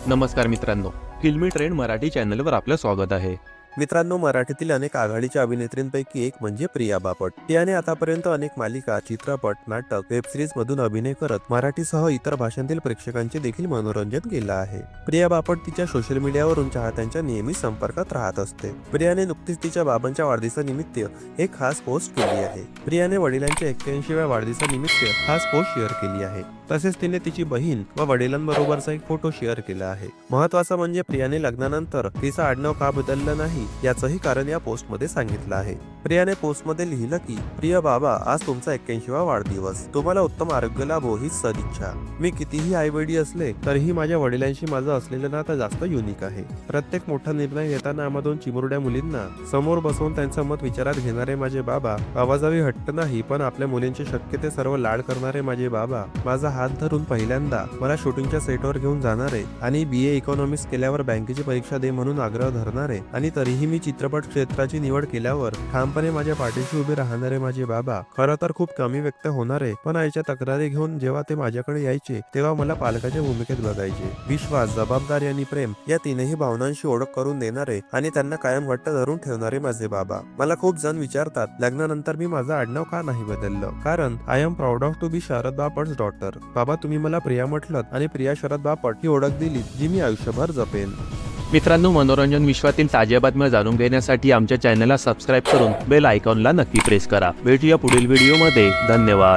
नमस्कार मित्रांनो, फिल्मी ट्रेंड मराठी चॅनलवर आपलं स्वागत आहे। मित्रांनो, मराठीतील अनेक आघाडीच्या अभिनेत्रींपैकी एक म्हणजे प्रिया बापट। तिने आतापर्यंत अनेक मालिका, चित्रपट, नाटक, वेब सिरीज मधून अभिनय करत मराठीसह इतर भाषांतील प्रेक्षकांचे देखील मनोरंजन केलं आहे। प्रिया बापट तिच्या सोशल मीडियावरून चाहत्यांच्या नेहमी संपर्कात राहत असते। प्रियाने नुकतीच तिच्या बाबांच्या वाढदिवसानिमित्त एक खास पोस्ट केली आहे। प्रियाने वडिलांच्या 81व्या वाढदिवसानिमित्त खास पोस्ट शेअर केली आहे। तसेच तिने तिची बहीण व वडिलांबरोबरचा एक फोटो शेअर केला आहे। महत्त्वाचं म्हणजे प्रियाने लग्नानंतर तिचं आडनाव का बदललं नाही याचंही कारण या पोस्ट मध्ये सांगितलं आहे। प्रियाने पोस्ट मध्ये लिहिलं की, प्रिय बाबा, आज तुमचा 81वा वाढदिवस, तुम्हाला उत्तम आरोग्य लाभो हीच सदिच्छा। मी कितीही आईवडील असले तरीही माझ्या वडिलांशी माझं असलेलं नातं जास्त युनिक आहे। प्रत्येक मोठा निर्णय घेताना आम्हा दोन चिमुरड्या मुलींना समोर बसवून त्यांचं मत विचारात घेणारे माझे बाबा, आवाजावी हट्ट नाही पण आपल्या मुलींचे शक्य ते सर्व लाड करणारे माझे बाबा, माझा हात धरून पहिल्यांदा मला शूटिंगच्या सेटवर घेऊन जाणारे आणि BA इकॉनॉमिक्स केल्यावर बँकेची परीक्षा दे म्हणून आग्रह धरणारे आणि तरीही मी चित्रपट क्षेत्राची निवड केल्यावर ठामपणे माझ्या पाठीशी उभे राहणारे माझे बाबा, खरं तर खूप कमी व्यक्त होणारे पण आईच्या तक्रारी घेऊन जेव्हा ते माझ्याकडे यायचे तेव्हा मला पालकाच्या भूमिकेत बघायचे। विश्वास, जबाबदारी आणि प्रेम या तीनही भावनांशी ओळख करून देणारे आणि त्यांना कायम घट्ट धरून ठेवणारे माझे बाबा। मला खूप जण विचारतात, लग्नानंतर मी माझं आडनाव का नाही बदललं? कारण I am proud of to be Sharad Bapat's daughter. बाबा, तुम्ही मला प्रिया म्हटलं आणि प्रिया शरद बापट ही ओळख दिली जी मी आयुष्यभर जपेन। मित्रांनो, मनोरंजन विश्वातील ताज्या बातम्या जाणून घेण्यासाठी आमच्या चॅनलला सबस्क्राईब करून बेल आयकॉनला नक्की प्रेस करा। भेटूया पुढील व्हिडिओमध्ये। धन्यवाद।